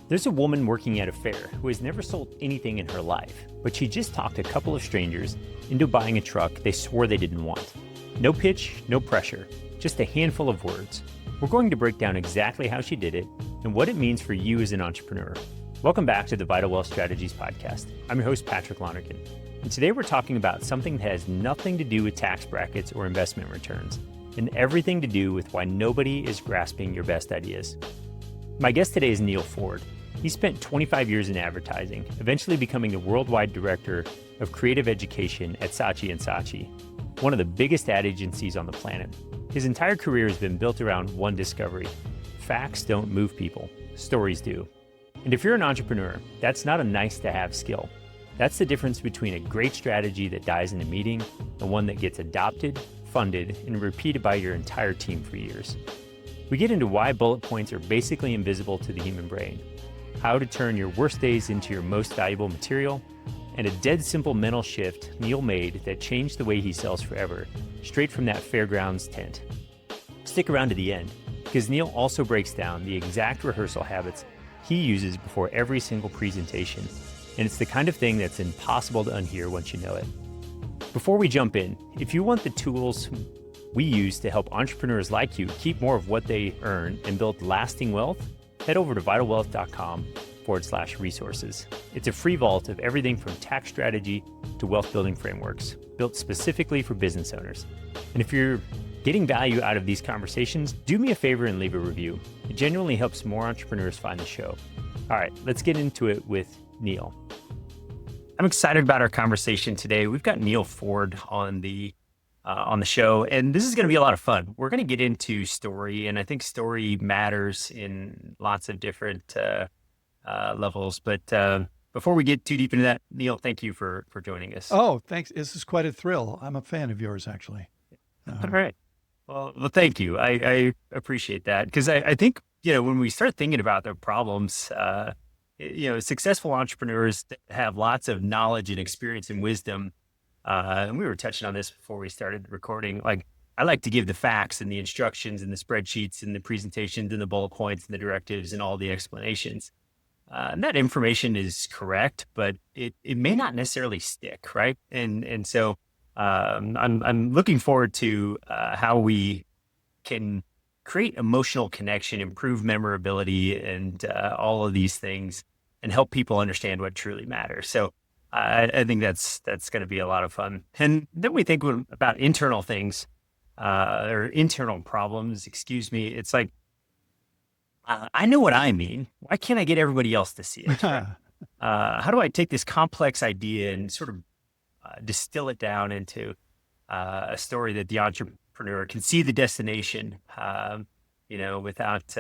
There's a woman working at a fair who has never sold anything in her life, but she just talked a couple of strangers into buying a truck they swore they didn't want. No pitch, no pressure, just a handful of words. We're going to break down exactly how she did it and what it means for you as an entrepreneur. Welcome back to the Vital Wealth Strategies podcast. I'm your host, Patrick Lonergan. And today we're talking about something that has nothing to do with tax brackets or investment returns, and everything to do with why nobody is grasping your best ideas. My guest today is Neal Foard. He spent 25 years in advertising, eventually becoming the worldwide director of creative education at Saatchi & Saatchi, one of the biggest ad agencies on the planet. His entire career has been built around one discovery: facts don't move people, stories do. And if you're an entrepreneur, that's not a nice-to-have skill. That's the difference between a great strategy that dies in a meeting and one that gets adopted, funded, and repeated by your entire team for years. We get into why bullet points are basically invisible to the human brain, how to turn your worst days into your most valuable material, and a dead simple mental shift Neal made that changed the way he sells forever, straight from that fairgrounds tent. Stick around to the end, because Neal also breaks down the exact rehearsal habits he uses before every single presentation, and it's the kind of thing that's impossible to unhear once you know it. Before we jump in, if you want the tools we use to help entrepreneurs like you keep more of what they earn and build lasting wealth, head over to vitalwealth.com/resources. It's a free vault of everything from tax strategy to wealth building frameworks, built specifically for business owners. And if you're getting value out of these conversations, do me a favor and leave a review. It genuinely helps more entrepreneurs find the show. All right, let's get into it with Neal. I'm excited about our conversation today. We've got Neal Foard on the show, and this is going to be a lot of fun. We're going to get into story, and I think story matters in lots of different levels. But before we get too deep into that, Neal, thank you for joining us. Oh, thanks. This is quite a thrill. I'm a fan of yours, actually. All right. Well, thank you. I appreciate that, because I think, when we start thinking about the problems, successful entrepreneurs have lots of knowledge and experience and wisdom. And we were touching on this before we started recording. Like, I like to give the facts and the instructions and the spreadsheets and the presentations and the bullet points and the directives and all the explanations. And that information is correct, but it may not necessarily stick, right? And so I'm looking forward to how we can create emotional connection, improve memorability, and all of these things, and help people understand what truly matters. So I think that's going to be a lot of fun. And then we think about internal things, or internal problems, excuse me. It's like, I know what I mean. Why can't I get everybody else to see it? Right? How do I take this complex idea and sort of distill it down into a story that the entrepreneur can see the destination, without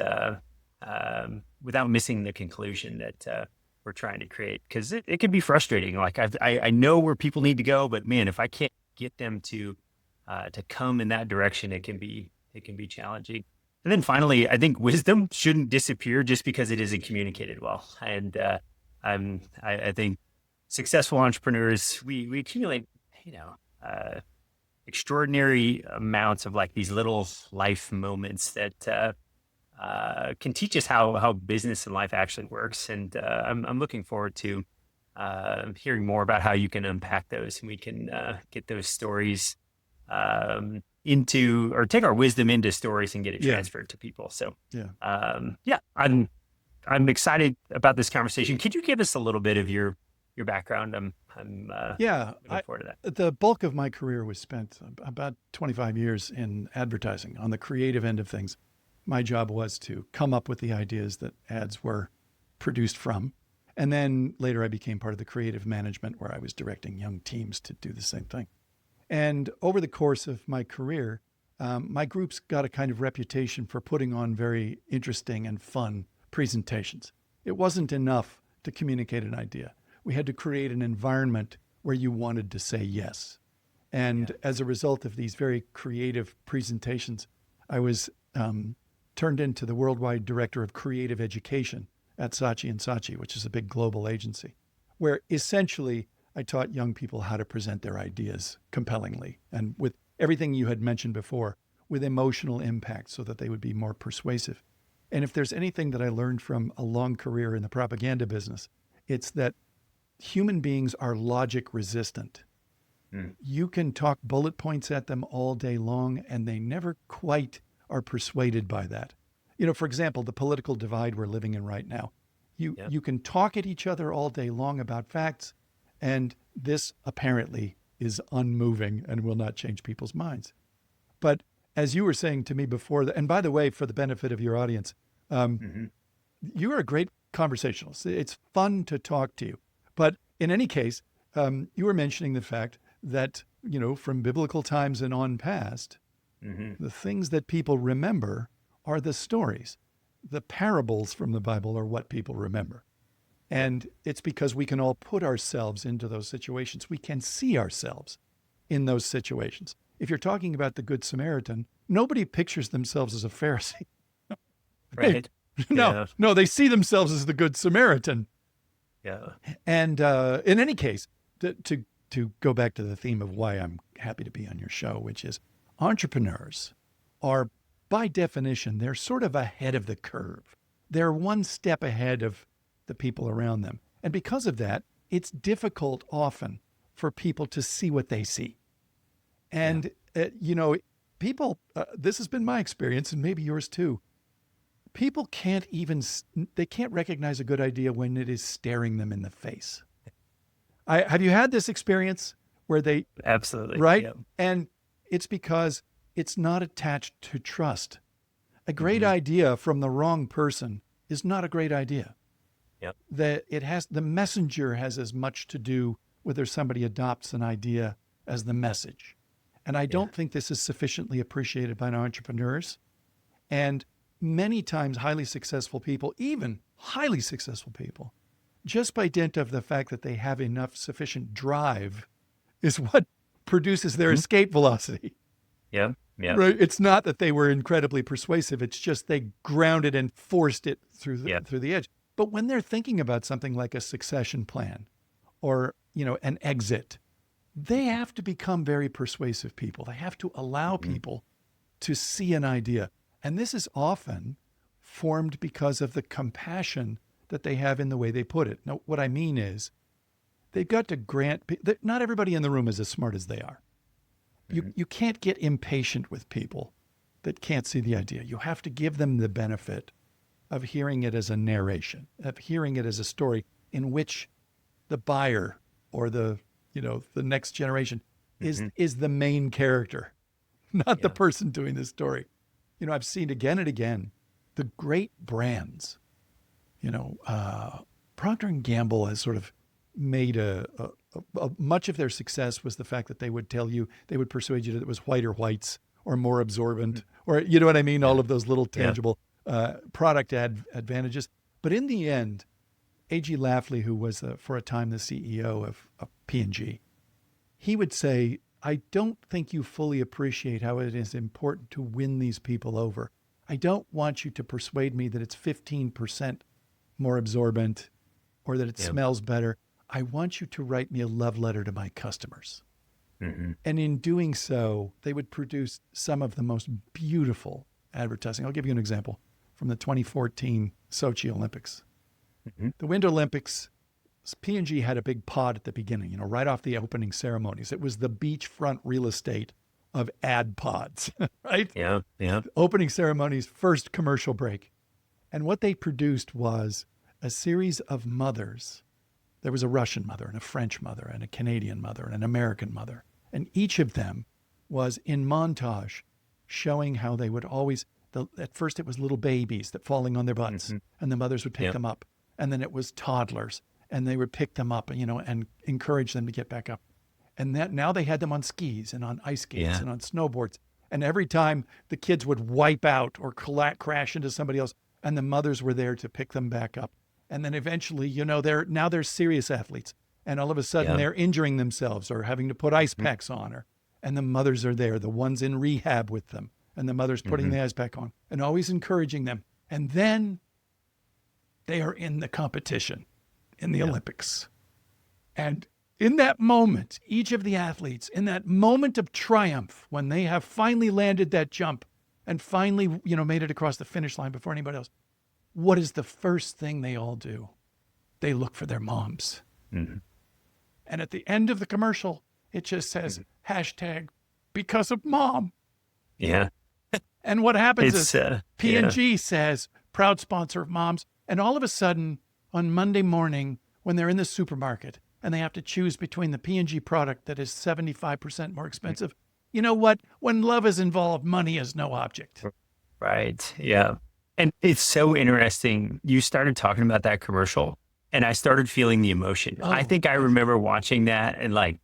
missing the conclusion that we're trying to create? Because it can be frustrating. Like, I know where people need to go, but man, if I can't get them to come in that direction, it can be challenging. And then finally, I think wisdom shouldn't disappear just because it isn't communicated well. And I think successful entrepreneurs, we accumulate, extraordinary amounts of like these little life moments that can teach us how business and life actually works. And I'm looking forward to hearing more about how you can unpack those, and we can get those stories into, or take our wisdom into stories and get it transferred to people. So I'm excited about this conversation. Could you give us a little bit of your background? I'm looking forward to that. The bulk of my career was spent about 25 years in advertising on the creative end of things. My job was to come up with the ideas that ads were produced from. And then later I became part of the creative management, where I was directing young teams to do the same thing. And over the course of my career, my groups got a kind of reputation for putting on very interesting and fun presentations. It wasn't enough to communicate an idea. We had to create an environment where you wanted to say yes. And as a result of these very creative presentations, I was turned into the worldwide director of creative education at Saatchi & Saatchi, which is a big global agency, where essentially I taught young people how to present their ideas compellingly and with everything you had mentioned before, with emotional impact, so that they would be more persuasive. And if there's anything that I learned from a long career in the propaganda business, it's that human beings are logic resistant. You can talk bullet points at them all day long, and they never quite are persuaded by that. For example, the political divide we're living in right now. You can talk at each other all day long about facts, and this apparently is unmoving and will not change people's minds. But as you were saying to me before, and by the way, for the benefit of your audience, you are a great conversationalist. It's fun to talk to you. But in any case, you were mentioning the fact that, from biblical times and on past, the things that people remember are the stories. The parables from the Bible are what people remember. And it's because we can all put ourselves into those situations. We can see ourselves in those situations. If you're talking about the Good Samaritan, nobody pictures themselves as a Pharisee. Right. No, they see themselves as the Good Samaritan. Yeah. And in any case, to go back to the theme of why I'm happy to be on your show, which is entrepreneurs are, by definition, they're sort of ahead of the curve. They're one step ahead of the people around them. And because of that, it's difficult often for people to see what they see. And, people, this has been my experience and maybe yours too. People can't recognize a good idea when it is staring them in the face. Have you had this experience where they... Absolutely. Right? Yeah. And it's because it's not attached to trust. A great idea from the wrong person is not a great idea. Yep. The messenger has as much to do whether somebody adopts an idea as the message. And I don't think this is sufficiently appreciated by entrepreneurs. And many times highly successful people, even highly successful people, just by dint of the fact that they have enough sufficient drive is what produces their escape velocity. Yeah. Yeah. Right? It's not that they were incredibly persuasive. It's just they grounded and forced it through the edge. But when they're thinking about something like a succession plan or, an exit, they have to become very persuasive people. They have to allow people to see an idea. And this is often formed because of the compassion that they have in the way they put it. Now, what I mean is they've got to not everybody in the room is as smart as they are. You can't get impatient with people that can't see the idea. You have to give them the benefit of hearing it as a narration, of hearing it as a story in which the buyer or the next generation is the main character, not the person doing the story. I've seen again and again the great brands. Procter & Gamble has sort of made a much of their success was the fact that they would persuade you that it was whiter whites or more absorbent, or you know what I mean? All of those little tangible product advantages. But in the end, A.G. Lafley, who was for a time the CEO of P&G, he would say, I don't think you fully appreciate how it is important to win these people over. I don't want you to persuade me that it's 15% more absorbent or that it smells better. I want you to write me a love letter to my customers. And in doing so, they would produce some of the most beautiful advertising. I'll give you an example from the 2014 Sochi Olympics. The Winter Olympics, P&G had a big pod at the beginning, right off the opening ceremonies. It was the beachfront real estate of ad pods, right? Yeah. Opening ceremonies, first commercial break. And what they produced was a series of mothers. There was a Russian mother and a French mother and a Canadian mother and an American mother. And each of them was in montage showing how they would always, at first it was little babies that falling on their butts and the mothers would pick them up. And then it was toddlers and they would pick them up, and encourage them to get back up. And that now they had them on skis and on ice skates and on snowboards. And every time the kids would wipe out or crash into somebody else, and the mothers were there to pick them back up. And then eventually, they're serious athletes. And all of a sudden they're injuring themselves or having to put ice packs on and the mothers are there, the ones in rehab with them, and the mothers putting the ice pack on and always encouraging them. And then they are in the competition in the Olympics. And in that moment, each of the athletes, in that moment of triumph, when they have finally landed that jump, and finally, made it across the finish line before anybody else, what is the first thing they all do? They look for their moms. Mm-hmm. And at the end of the commercial, it just says hashtag because of mom. Yeah. And what happens is P&G yeah. says proud sponsor of moms. And all of a sudden on Monday morning, when they're in the supermarket and they have to choose between the P&G product that is 75% more expensive, you know what? When love is involved, money is no object. Right. Yeah. And it's so interesting. You started talking about that commercial and I started feeling the emotion. Oh, I think I remember watching that and like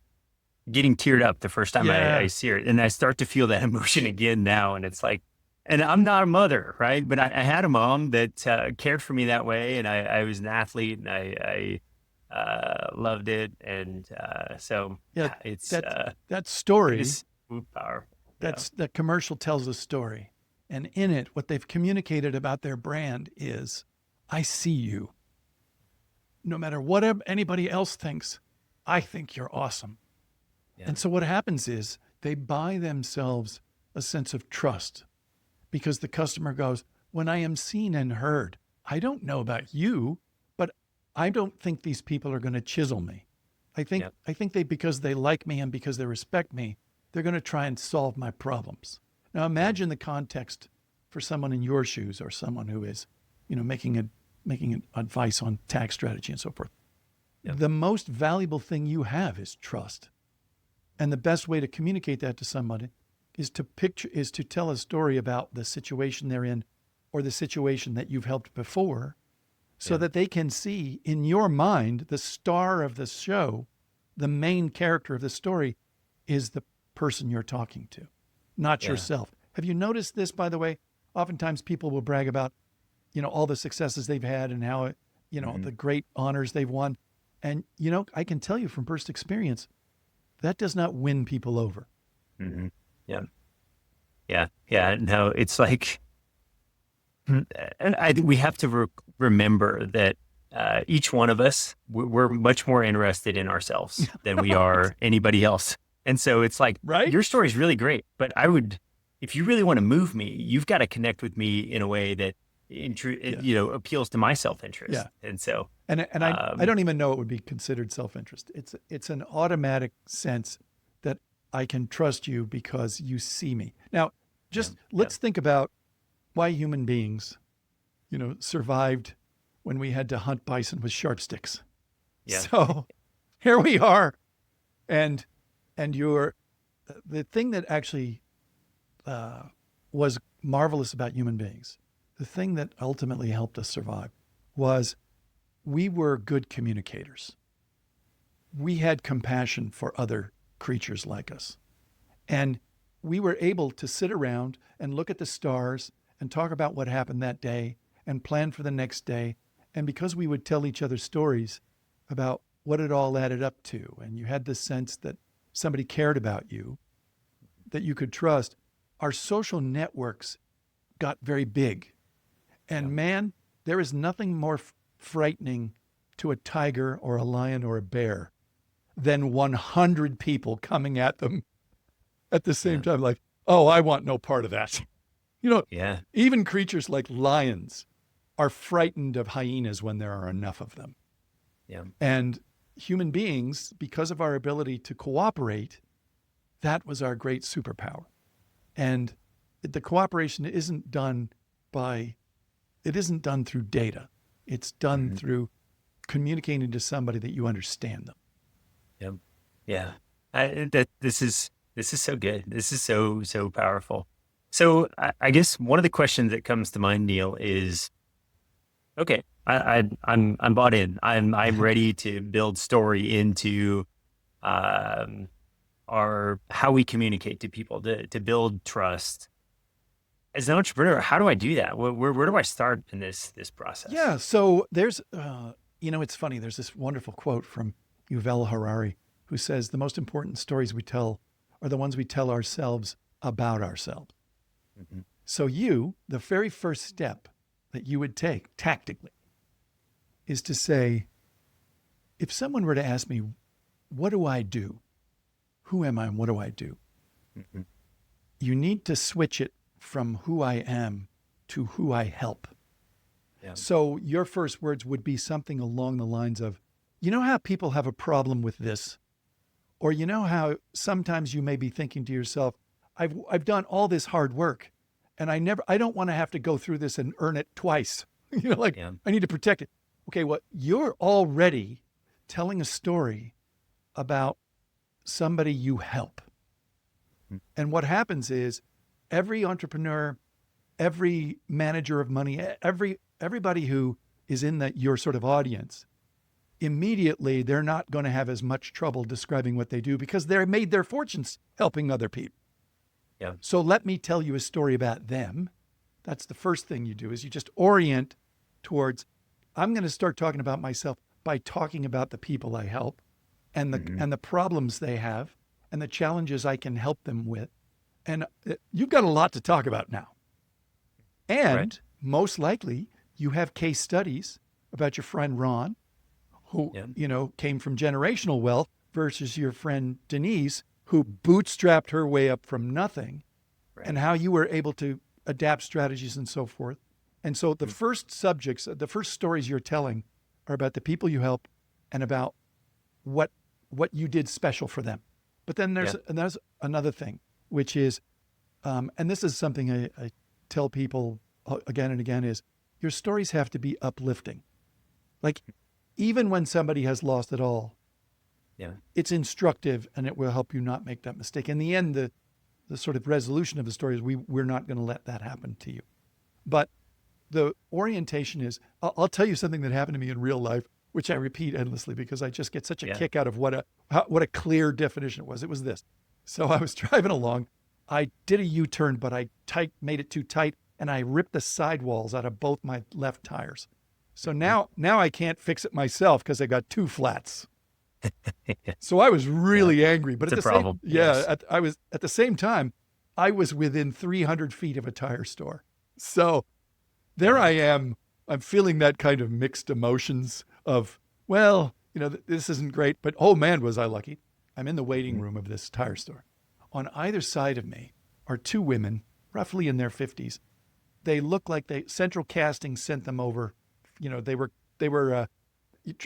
getting teared up the first time I see it. And I start to feel that emotion again now. And it's like, and I'm not a mother, right? But I had a mom that cared for me that way. And I was an athlete and I loved it. And so it's that story. It's powerful. The commercial tells a story. And in it, what they've communicated about their brand is, I see you. No matter what anybody else thinks, I think you're awesome. Yeah. And so what happens is they buy themselves a sense of trust because the customer goes, when I am seen and heard, I don't know about you, but I don't think these people are going to chisel me. I think because they like me and because they respect me, they're going to try and solve my problems. Now imagine the context for someone in your shoes or someone who is, making advice on tax strategy and so forth. Yep. The most valuable thing you have is trust. And the best way to communicate that to somebody is to tell a story about the situation they're in or the situation that you've helped before so that they can see in your mind, the star of the show, the main character of the story is the person you're talking to, not yourself. Have you noticed this, by the way? Oftentimes people will brag about, all the successes they've had and how, the great honors they've won. And, I can tell you from first experience, that does not win people over. Mm-hmm. Yeah. Yeah. Yeah. No, it's like, and I think we have to remember that each one of us, we're much more interested in ourselves than we are anybody else. And so it's like, your story is really great, but if you really want to move me, you've got to connect with me in a way that, appeals to my self-interest. Yeah. And so, and I don't even know it would be considered self-interest. It's an automatic sense that I can trust you because you see me. Now, let's think about why human beings, survived when we had to hunt bison with sharp sticks. Yeah. So here we are. And the thing that actually was marvelous about human beings, the thing that ultimately helped us survive was we were good communicators. We had compassion for other creatures like us. And we were able to sit around and look at the stars and talk about what happened that day and plan for the next day. And because we would tell each other stories about what it all added up to, and you had this sense that somebody cared about you, that you could trust, our social networks got very big. And man, there is nothing more frightening to a tiger or a lion or a bear than 100 people coming at them at the same time, like, oh, I want no part of that. Even creatures like lions are frightened of hyenas when there are enough of them. Yeah. And human beings, because of our ability to cooperate, that was our great superpower. And the cooperation isn't done through data. It's done through communicating to somebody that you understand them. Yeah. This is so good. This is so powerful. So I guess one of the questions that comes to mind, Neal, is, okay, I'm bought in. I'm ready to build story into our how we communicate to people to build trust. As an entrepreneur, how do I do that? Where do I start in this process? Yeah, so there's it's funny. There's this wonderful quote from Yuval Harari who says the most important stories we tell are the ones we tell ourselves about ourselves. Mm-hmm. So the very first step that you would take tactically is to say, if someone were to ask me, what do I do? Who am I and what do I do? Mm-hmm. You need to switch it from who I am to who I help. Yeah. So your first words would be something along the lines of, you know how people have a problem with this? Or you know how sometimes you may be thinking to yourself, I've done all this hard work and I don't want to have to go through this and earn it twice. I need to protect it. Okay, well, you're already telling a story about somebody you help. And what happens is every entrepreneur, every manager of money, everybody who is in your sort of audience, immediately they're not going to have as much trouble describing what they do because they're made their fortunes helping other people. Yeah. So let me tell you a story about them. That's the first thing you do, is you just orient towards, I'm going to start talking about myself by talking about the people I help and the problems they have and the challenges I can help them with. And you've got a lot to talk about now. And most likely you have case studies about your friend Ron, who, came from generational wealth, versus your friend Denise, who bootstrapped her way up from nothing, and how you were able to adapt strategies and so forth. And so the first subjects, the first stories you're telling are about the people you help and about what you did special for them. But then there's another thing, which is, and this is something I tell people again and again, is your stories have to be uplifting. Like, even when somebody has lost it all, it's instructive and it will help you not make that mistake. In the end, the sort of resolution of the story is we're not going to let that happen to you. But the orientation is, I'll tell you something that happened to me in real life, which I repeat endlessly because I just get such a kick out of what a clear definition it was. It was this. So I was driving along. I did a U-turn, but I made it too tight, and I ripped the sidewalls out of both my left tires. So now I can't fix it myself because I got two flats. So I was really angry. But it's a problem. I was at the same time, I was within 300 feet of a tire store. So there I am. I'm feeling that kind of mixed emotions of, well, this isn't great, but oh man, was I lucky. I'm in the waiting room of this tire store. On either side of me are two women, roughly in their 50s. They look like Central Casting sent them over. They were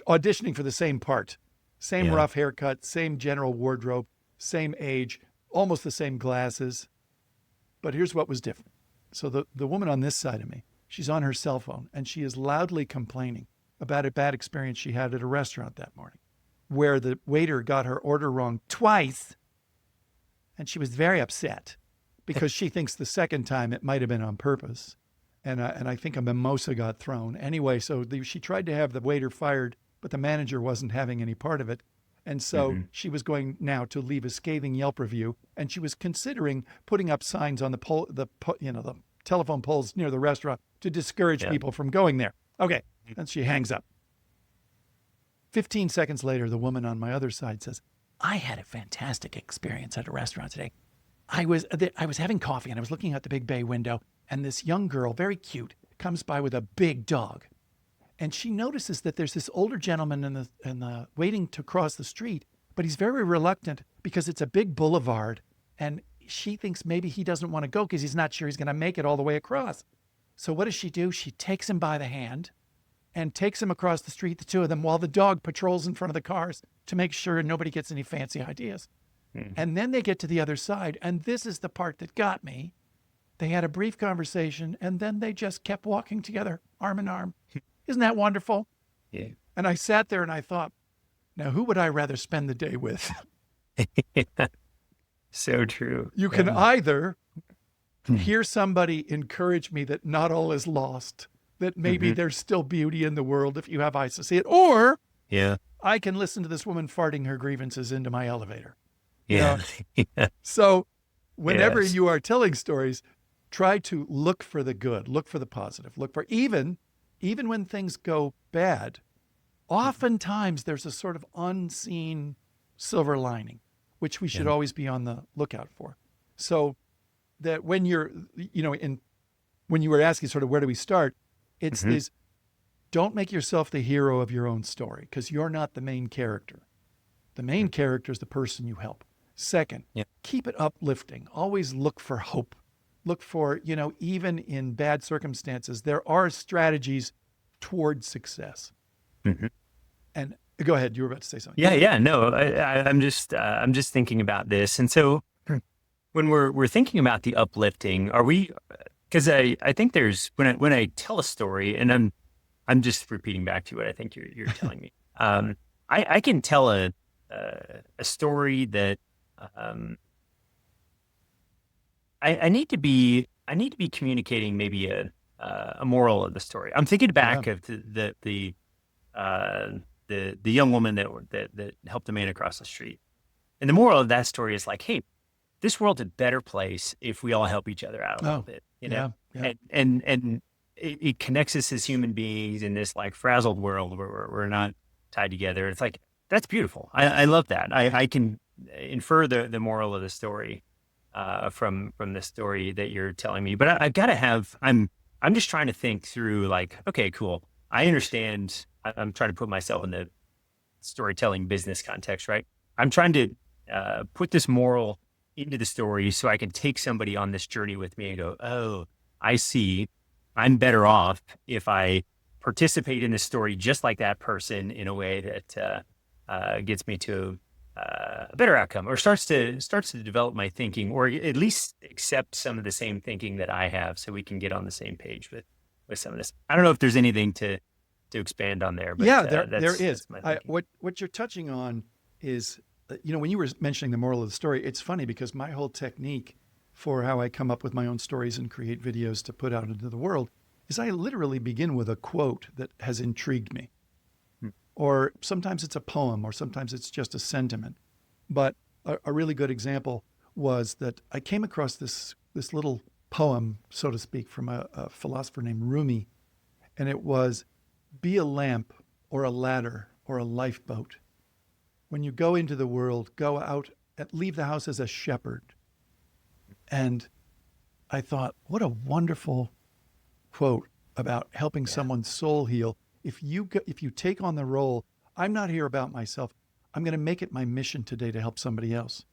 auditioning for the same part, same rough haircut, same general wardrobe, same age, almost the same glasses. But here's what was different. So the woman on this side of me, she's on her cell phone and she is loudly complaining about a bad experience she had at a restaurant that morning, where the waiter got her order wrong twice. And she was very upset because she thinks the second time it might have been on purpose. And I think a mimosa got thrown. Anyway, so she tried to have the waiter fired, but the manager wasn't having any part of it. And so she was going now to leave a scathing Yelp review. And she was considering putting up signs on the telephone poles near the restaurant to discourage people from going there. Okay, and she hangs up. 15 seconds later, the woman on my other side says, I had a fantastic experience at a restaurant today. I was having coffee and I was looking out the big bay window, and this young girl, very cute, comes by with a big dog. And she notices that there's this older gentleman in the waiting to cross the street, but he's very reluctant because it's a big boulevard, and she thinks maybe he doesn't want to go because he's not sure he's going to make it all the way across. So what does she do? She takes him by the hand and takes him across the street, the two of them, while the dog patrols in front of the cars to make sure nobody gets any fancy ideas. And then they get to the other side, and this is the part that got me. They had a brief conversation, and then they just kept walking together, arm in arm. Isn't that wonderful? Yeah. And I sat there and I thought, now who would I rather spend the day with? So true. You can either hear somebody encourage me that not all is lost, that maybe there's still beauty in the world if you have eyes to see it, or I can listen to this woman farting her grievances into my elevator. Yeah. So whenever you are telling stories, try to look for the good, look for the positive, look for even when things go bad, oftentimes there's a sort of unseen silver lining, which we should always be on the lookout for. So that when you're, when you were asking sort of where do we start, it's this, don't make yourself the hero of your own story because you're not the main character. The main character is the person you help. Second, keep it uplifting. Always look for hope. look for, even in bad circumstances, there are strategies toward success. Mhm. And go ahead, you were about to say something. Yeah. No, I'm just thinking about this. And so when we're thinking about the uplifting, are we, because I think there's, when I tell a story, and I'm just repeating back to what I think you're telling me. I can tell a story that, I need to be communicating maybe a moral of the story. I'm thinking Yeah. back of uh, the young woman that helped the man across the street, and the moral of that story is like, hey, this world's a better place if we all help each other out a little Oh, bit, yeah. Yeah. and it connects us as human beings in this like frazzled world where we're not tied together. It's like, that's beautiful. I love that. I can infer the moral of the story from the story that you're telling me. But I've got to have. I'm just trying to think through like, okay, cool. I understand. I'm trying to put myself in the storytelling business context, right? I'm trying to put this moral into the story so I can take somebody on this journey with me and go, oh, I see. I'm better off if I participate in the story just like that person in a way that gets me to a better outcome, or starts to develop my thinking, or at least accept some of the same thinking that I have, so we can get on the same page with some of this. I don't know if there's anything to expand on there, but Yeah, there is. That's my thinking. What you're touching on is, when you were mentioning the moral of the story, it's funny because my whole technique for how I come up with my own stories and create videos to put out into the world is I literally begin with a quote that has intrigued me. Or sometimes it's a poem, or sometimes it's just a sentiment. But a really good example was that I came across this little poem, so to speak, from a philosopher named Rumi, and it was, be a lamp or a ladder or a lifeboat. When you go into the world, go out and leave the house as a shepherd. And I thought, what a wonderful quote about helping someone's soul heal. If you take on the role, I'm not here about myself. I'm going to make it my mission today to help somebody else.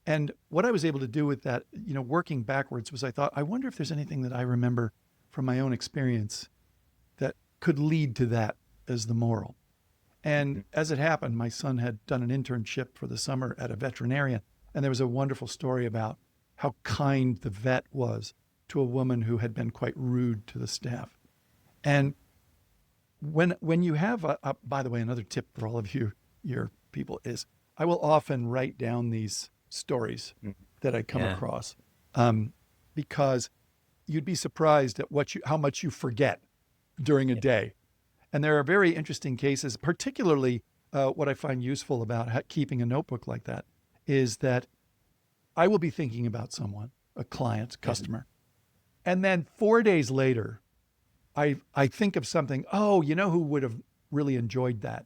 And what I was able to do with that, working backwards, was I thought, I wonder if there's anything that I remember from my own experience that could lead to that as the moral. And as it happened, my son had done an internship for the summer at a veterinarian. And there was a wonderful story about how kind the vet was to a woman who had been quite rude to the staff. And when you have by the way, another tip for all of your people is, I will often write down these stories that I come across, because you'd be surprised at how much you forget during a day. And there are very interesting cases, particularly what I find useful about keeping a notebook like that is that I will be thinking about someone, a client, customer, and then 4 days later, I think of something, who would have really enjoyed that.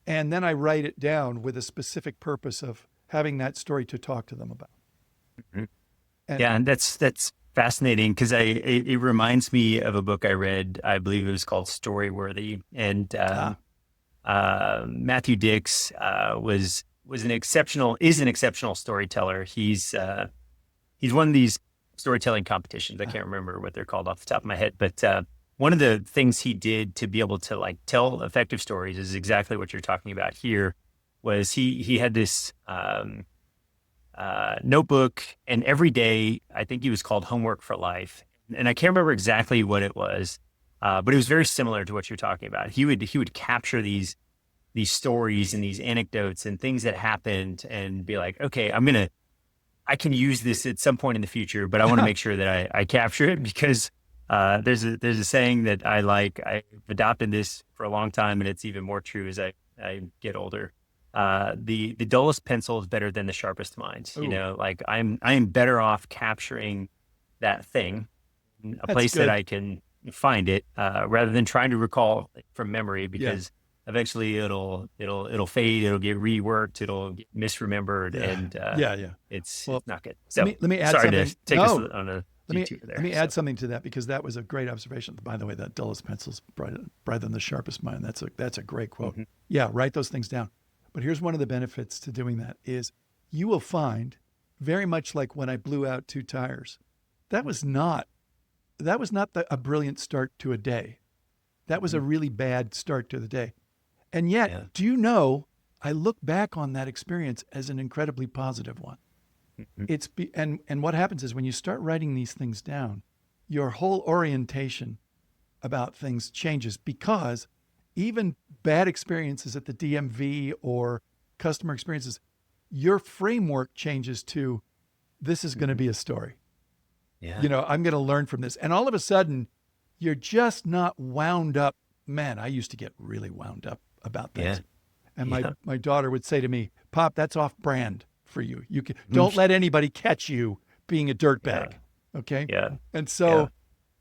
And then I write it down with a specific purpose of having that story to talk to them about. And that's fascinating, because it reminds me of a book I read. I believe it was called Storyworthy, and Matthew Dix is an exceptional storyteller. He's won these storytelling competitions. I can't remember what they're called off the top of my head, but one of the things he did to be able to like tell effective stories is exactly what you're talking about here. Was he had this notebook, and every day, I think he was called Homework for Life, and I can't remember exactly what it was, but it was very similar to what you're talking about. He would capture these stories and these anecdotes and things that happened, and be like, okay, I can use this at some point in the future, but I want to make sure that I capture it, because there's a saying that I like. I've adopted this for a long time, and it's even more true as I get older. The dullest pencil is better than the sharpest mind. Ooh. Like I am better off capturing that thing, in a place that I can find it, rather than trying to recall it from memory, because eventually it'll fade, it'll get reworked, it'll get misremembered, and it's not good. So let me add sorry something. to take us on a let me add something to that, because that was a great observation. By the way, that dullest pencil's brighter than the sharpest mind. That's a great quote. Mm-hmm. Yeah, write those things down. But here's one of the benefits to doing that is you will find, very much like when I blew out 2 tires, that was not a brilliant start to a day. That was a really bad start to the day. And yet, do you know, I look back on that experience as an incredibly positive one. And what happens is when you start writing these things down, your whole orientation about things changes, because even bad experiences at the DMV or customer experiences, your framework changes to, this is going to be a story. Yeah. You know, I'm going to learn from this. And all of a sudden, you're just not wound up. Man, I used to get really wound up about things. Yeah. And my daughter would say to me, Pop, that's off brand for you. Don't let anybody catch you being a dirtbag. Yeah. Okay? Yeah. And so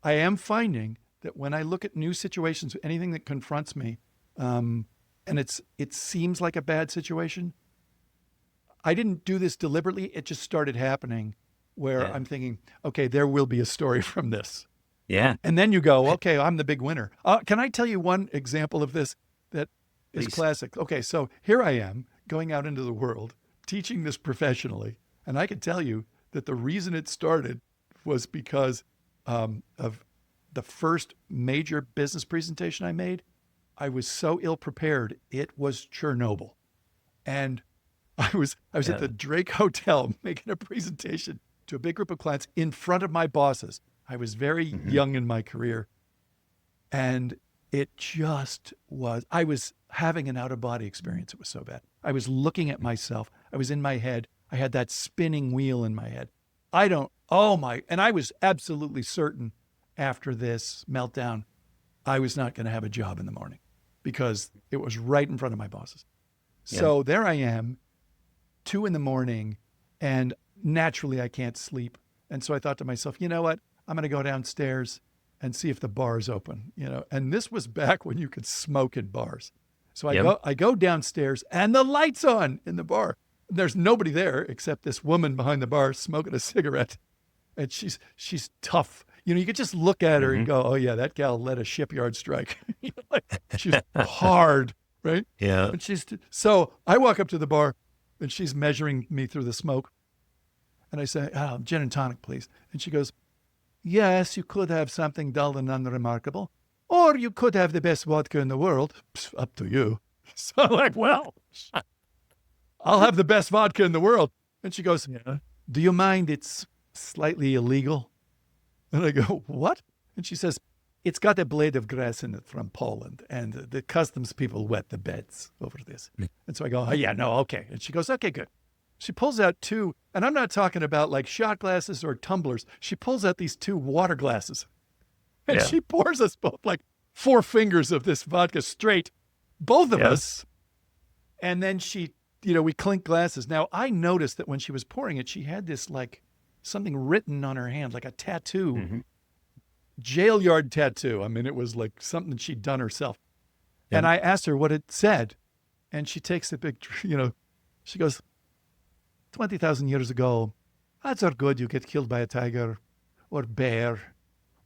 I am finding that when I look at new situations, anything that confronts me, and it seems like a bad situation, I didn't do this deliberately. It just started happening where I'm thinking, okay, there will be a story from this. Yeah. And then you go, okay, I'm the big winner. Can I tell you one example of this that is classic? Okay, so here I am going out into the world, teaching this professionally. And I can tell you that the reason it started was because of the first major business presentation I made. I was so ill prepared. It was Chernobyl. And I was at the Drake Hotel making a presentation to a big group of clients in front of my bosses. I was very young in my career. And it just was, I was having an out-of-body experience. It was so bad. I was looking at myself. I was in my head. I had that spinning wheel in my head. And I was absolutely certain after this meltdown, I was not going to have a job in the morning because it was right in front of my bosses. Yeah. So there I am, 2 a.m, and naturally I can't sleep. And so I thought to myself, you know what? I'm going to go downstairs and see if the bar is open, you know. And this was back when you could smoke in bars. So I go downstairs and the light's on in the bar. There's nobody there except this woman behind the bar smoking a cigarette. And she's tough. You know, you could just look at her and go, oh yeah, that gal led a shipyard strike. You know, like, she's hard, right? Yeah. And so I walk up to the bar and she's measuring me through the smoke. And I say, gin and tonic, please. And she goes, yes, you could have something dull and unremarkable, or you could have the best vodka in the world. Psst, up to you. So I'm like, well, I'll have the best vodka in the world. And she goes, do you mind it's slightly illegal? And I go, what? And she says, it's got a blade of grass in it from Poland, and the customs people wet the beds over this. And so I go, okay. And she goes, okay, good. She pulls out 2, and I'm not talking about like shot glasses or tumblers. She pulls out these 2 water glasses, and she pours us both like 4 fingers of this vodka straight, both of us. And then we clink glasses. Now, I noticed that when she was pouring it, she had this like something written on her hand, like a tattoo, jail yard tattoo. I mean, it was like something she'd done herself. And I asked her what it said, and she takes the big, she goes, 20,000 years ago, odds are good you get killed by a tiger or bear,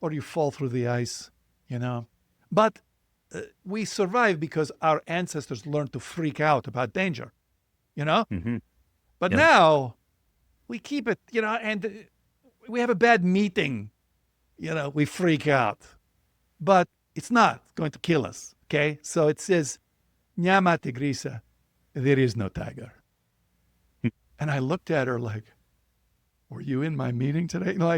or you fall through the ice, But we survive because our ancestors learned to freak out about danger, But now we keep it, and we have a bad meeting, we freak out. But it's not going to kill us, okay? So it says, Nyama tigrisa, there is no tiger. And I looked at her like, were you in my meeting today? No,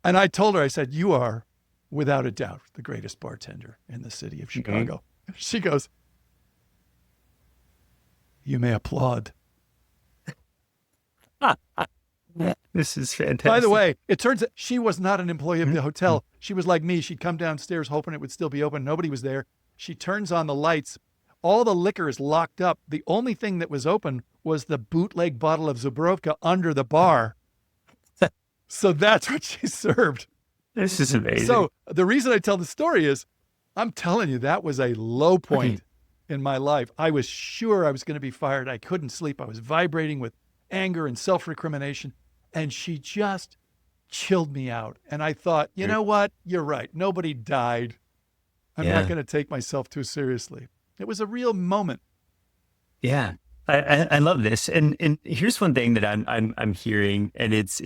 and I told her, I said, you are, without a doubt, the greatest bartender in the city of Chicago. She goes, you may applaud. This is fantastic. By the way, it turns out she was not an employee of the hotel. She was like me. She'd come downstairs hoping it would still be open. Nobody was there. She turns on the lights. All the liquor is locked up. The only thing that was open was the bootleg bottle of Zubrovka under the bar. So that's what she served. This is amazing. So the reason I tell the story is, I'm telling you, that was a low point in my life. I was sure I was going to be fired. I couldn't sleep. I was vibrating with anger and self-recrimination. And she just chilled me out. And I thought, you know what? You're right. Nobody died. I'm not going to take myself too seriously. It was a real moment. Yeah. I love this, and here's one thing that I'm hearing, and it's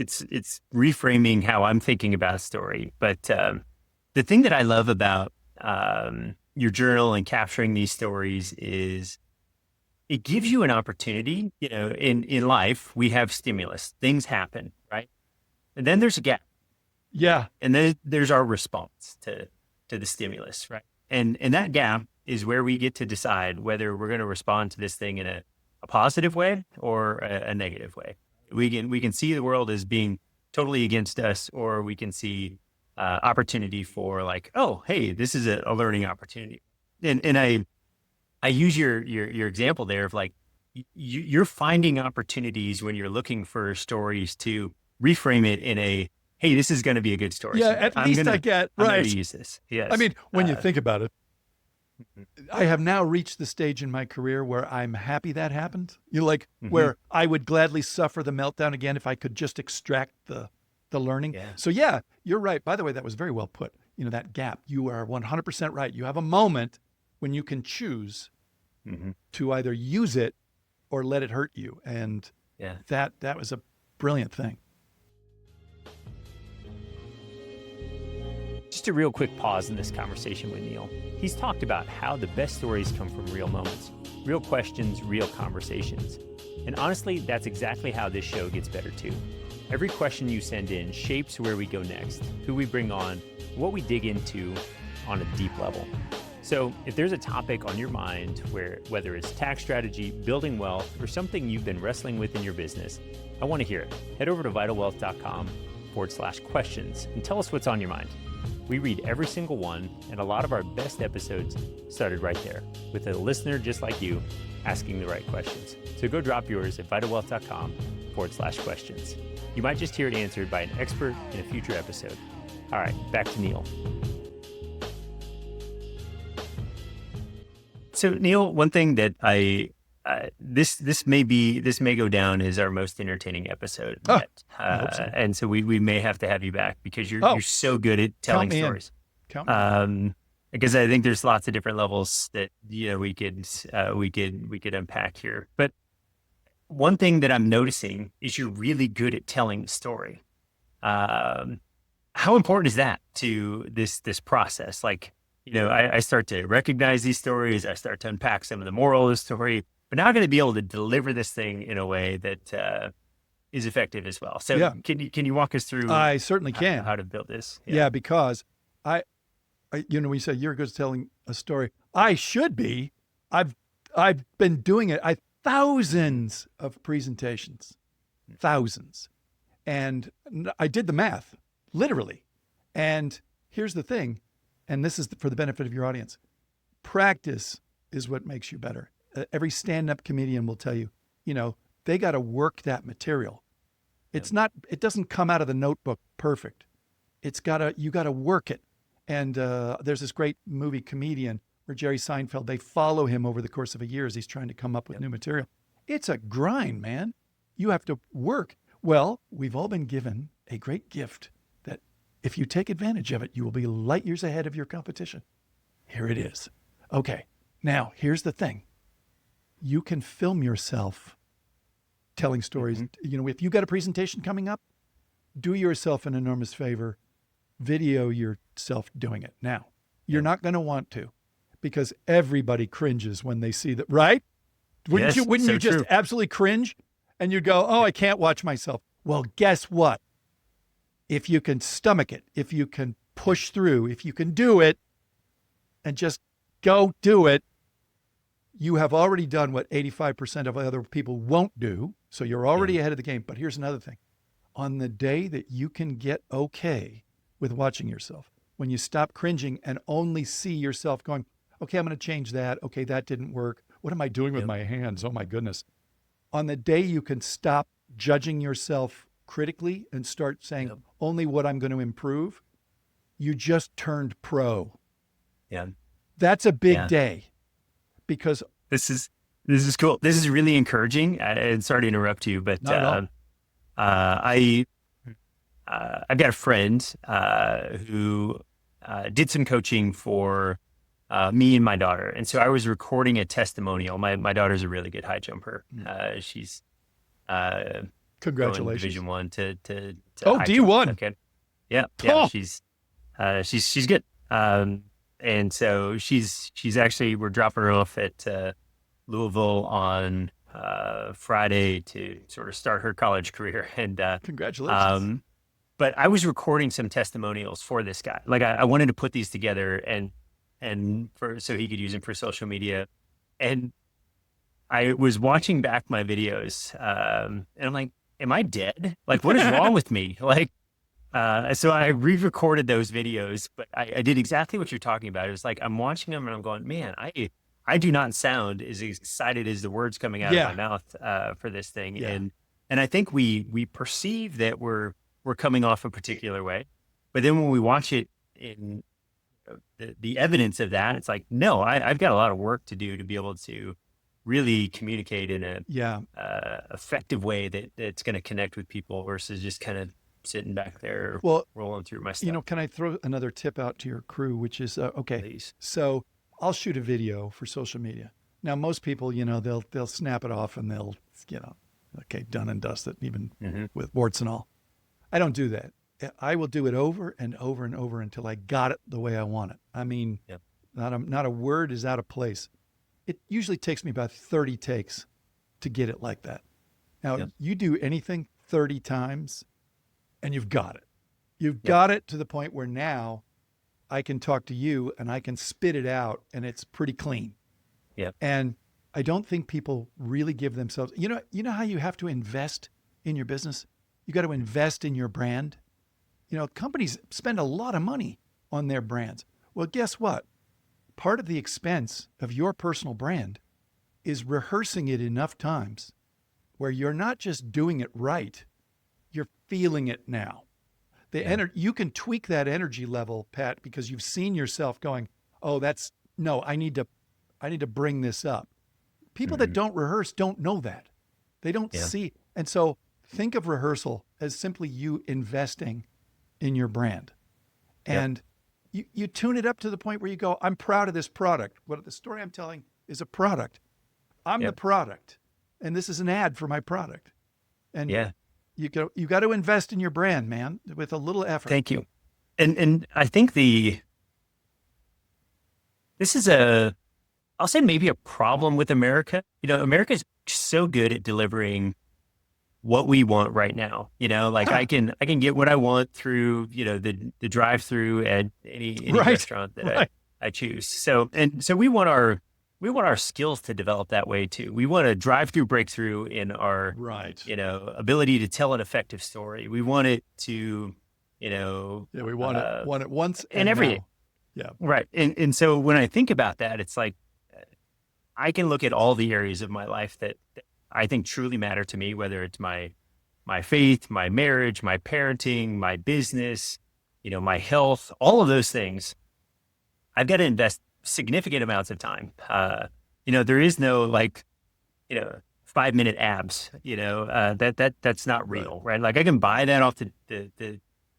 reframing how I'm thinking about a story. But the thing that I love about your journal and capturing these stories is it gives you an opportunity. You know, in life we have stimulus, things happen, right? And then there's a gap, Yeah. and then there's our response to the stimulus, right? And that gap is where we get to decide whether we're going to respond to this thing in a positive way or a negative way. We can see the world as being totally against us, or we can see opportunity for like, oh, hey, this is a learning opportunity. And I use your example there of like you're finding opportunities when you're looking for stories to reframe it in a, hey, this is going to be a good story. Yeah, So at least I get I'm right. going to use this. Yes. I mean, when you think about it, Mhm. I have now reached the stage in my career where I'm happy that happened. You know, like Mhm. where I would gladly suffer the meltdown again if I could just extract the learning. Yeah. So yeah, you're right. By the way, that was very well put. You know, that gap. You are 100% right. You have a moment when you can choose Mhm. to either use it or let it hurt you. And Yeah. that was a brilliant thing. Just a real quick pause in this conversation with Neal. He's talked about how the best stories come from real moments, real questions, real conversations. And honestly, that's exactly how this show gets better too. Every question you send in shapes where we go next, who we bring on, what we dig into on a deep level. So if there's a topic on your mind whether it's tax strategy, building wealth, or something you've been wrestling with in your business, I want to hear it. Head over to vitalwealth.com/questions and tell us what's on your mind. We read every single one, and a lot of our best episodes started right there, with a listener just like you asking the right questions. So go drop yours at vitalwealth.com/questions. You might just hear it answered by an expert in a future episode. All right, back to Neal. So Neal, one thing that this may go down as our most entertaining episode yet. I hope so. And so we may have to have you back because you're so good at telling Count me in. stories. Count me in. Because I think there's lots of different levels that we could unpack here. But one thing that I'm noticing is you're really good at telling the story. How important is that to this process? Like, I start to recognize these stories. I start to unpack some of the moral of the story, but now I'm going to be able to deliver this thing in a way that is effective as well. So Yeah. can you walk us through I certainly can. how to build this? Yeah, because I when you said you're good at telling a story, I should be. I've been doing it. Thousands of presentations, thousands, and I did the math, literally. And here's the thing, and this is for the benefit of your audience: practice is what makes you better. Every stand-up comedian will tell you, they got to work that material. It's not. It doesn't come out of the notebook perfect. You got to work it. And there's this great movie comedian where Jerry Seinfeld, they follow him over the course of a year as he's trying to come up with new material. It's a grind, man. You have to work. Well, we've all been given a great gift that if you take advantage of it, you will be light years ahead of your competition. Here it is. Okay, now here's the thing. You can film yourself telling stories. Mm-hmm. If you got a presentation coming up, do yourself an enormous favor. Video yourself doing it. Now, you're not going to want to, because everybody cringes when they see that, right? Wouldn't you just absolutely cringe? And you'd go, oh, I can't watch myself. Well, guess what? If you can stomach it, if you can push through, if you can do it and just go do it, you have already done what 85% of other people won't do. So you're already ahead of the game. But here's another thing. On the day that you can get okay with watching yourself, when you stop cringing and only see yourself going, okay, I'm going to change that. Okay, that didn't work. What am I doing with my hands? Oh my goodness. On the day you can stop judging yourself critically and start saying only what I'm going to improve, you just turned pro. Yeah. That's a big day, because this is cool. This is really encouraging. And sorry to interrupt you, but I've got a friend who did some coaching for me and my daughter. And so I was recording a testimonial. My daughter's a really good high jumper. She's going Congratulations. Division One to Oh, high D1. jump. Okay. Yeah. Oh. She's good. And so she's actually, we're dropping her off at Louisville on Friday to sort of start her college career. And Congratulations. but I was recording some testimonials for this guy. Like I wanted to put these together and so he could use them for social media. And I was watching back my videos, and I'm like, am I dead? Like, what is wrong with me? Like, so I re-recorded those videos, but I did exactly what you're talking about. It was like, I'm watching them and I'm going, man, I do not sound as excited as the words coming out of my mouth, for this thing. Yeah. And I think we perceive that we're coming off a particular way, but then when we watch it in the evidence of that, it's like, no, I've got a lot of work to do to be able to really communicate in a effective way that's going to connect with people versus just kind of sitting back there, rolling through my stuff. Can I throw another tip out to your crew, which is, okay, Please. So I'll shoot a video for social media. Now, most people, they'll snap it off and they'll, okay, done and dusted, even with warts and all. I don't do that. I will do it over and over and over until I got it the way I want it. I mean, not a word is out of place. It usually takes me about 30 takes to get it like that. Now, you do anything 30 times and you've got it. You've got it to the point where now I can talk to you and I can spit it out and it's pretty clean. Yeah. And I don't think people really give themselves, you know how you have to invest in your business? You got to invest in your brand. Companies spend a lot of money on their brands. Well, guess what? Part of the expense of your personal brand is rehearsing it enough times where you're not just doing it right, you're feeling it now. You can tweak that energy level, Pat, because you've seen yourself going, oh, I need to bring this up. People that don't rehearse don't know that. They don't see. And so think of rehearsal as simply you investing in your brand. And you tune it up to the point where you go, I'm proud of this product. What the story I'm telling is a product. I'm the product. And this is an ad for my product. And you got to invest in your brand, man, with a little effort. Thank you. And I think this is I'll say maybe a problem with America. America's so good at delivering what we want right now. Like I can get what I want through, the drive-through at any restaurant that I choose. So we want our skills to develop that way too. We want a drive-through breakthrough in our, ability to tell an effective story. We want it to, we want it once and everything. Yeah. Right. And so when I think about that, it's like, I can look at all the areas of my life that I think truly matter to me, whether it's my faith, my marriage, my parenting, my business, my health, all of those things. I've got to invest significant amounts of time. There is no 5-minute abs, that's not real, right? Like I can buy that off the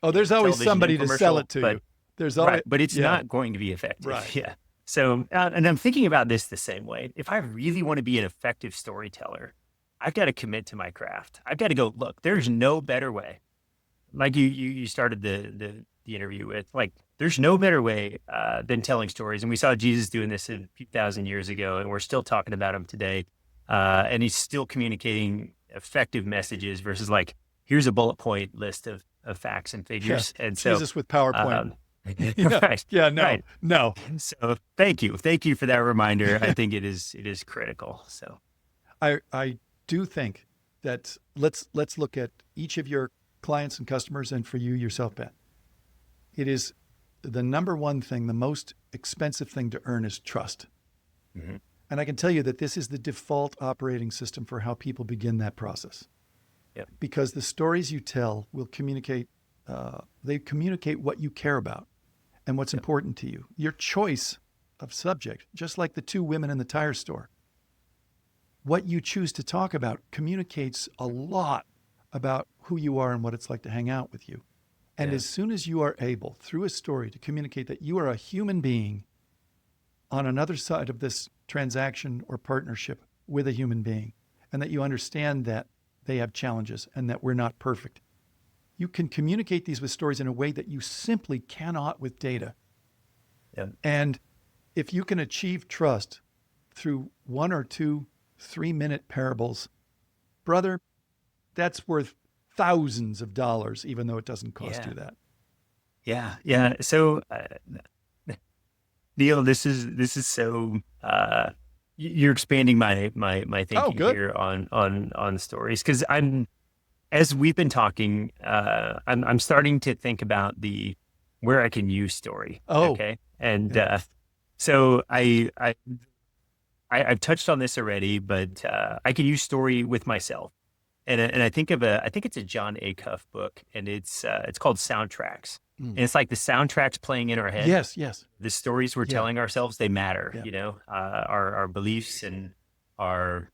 there's always somebody to sell it to you. There's always, but it's not going to be effective. Right. Yeah. So, and I'm thinking about this the same way. If I really want to be an effective storyteller, I've got to commit to my craft. I've got to go, look, there's no better way. Like you started the interview with, like, there's no better way than telling stories. And we saw Jesus doing this a few thousand years ago, and we're still talking about him today. And he's still communicating effective messages versus like, here's a bullet point list of facts and figures. Yeah. And so Jesus with PowerPoint. Right. Yeah, no, right. no. So thank you for that reminder. I think it is critical. So I do think that let's look at each of your clients and customers, and for you yourself, Pat. It is the number one thing, the most expensive thing to earn is trust. And I can tell you that this is the default operating system for how people begin that process. Because the stories you tell will communicate. They communicate what you care about and what's important to you. Your choice of subject, just like the two women in the tire store. What you choose to talk about communicates a lot about who you are and what it's like to hang out with you. And as soon as you are able, through a story, to communicate that you are a human being on another side of this transaction or partnership with a human being, and that you understand that they have challenges and that we're not perfect. You can communicate these with stories in a way that you simply cannot with data. Yeah. And if you can achieve trust through 1 or 2 3-minute parables, brother, that's worth thousands of dollars, even though it doesn't cost you that. Yeah. Yeah. So, Neal, this is so, you're expanding my thinking here on stories. Cause as we've been talking, I'm starting to think about where I can use story. Okay. And, so I've touched on this already, but, I can use story with myself. And I think it's a John Acuff book, and it's called Soundtracks. And it's like the soundtracks playing in our head. Yes. The stories we're telling ourselves, they matter, our beliefs and our,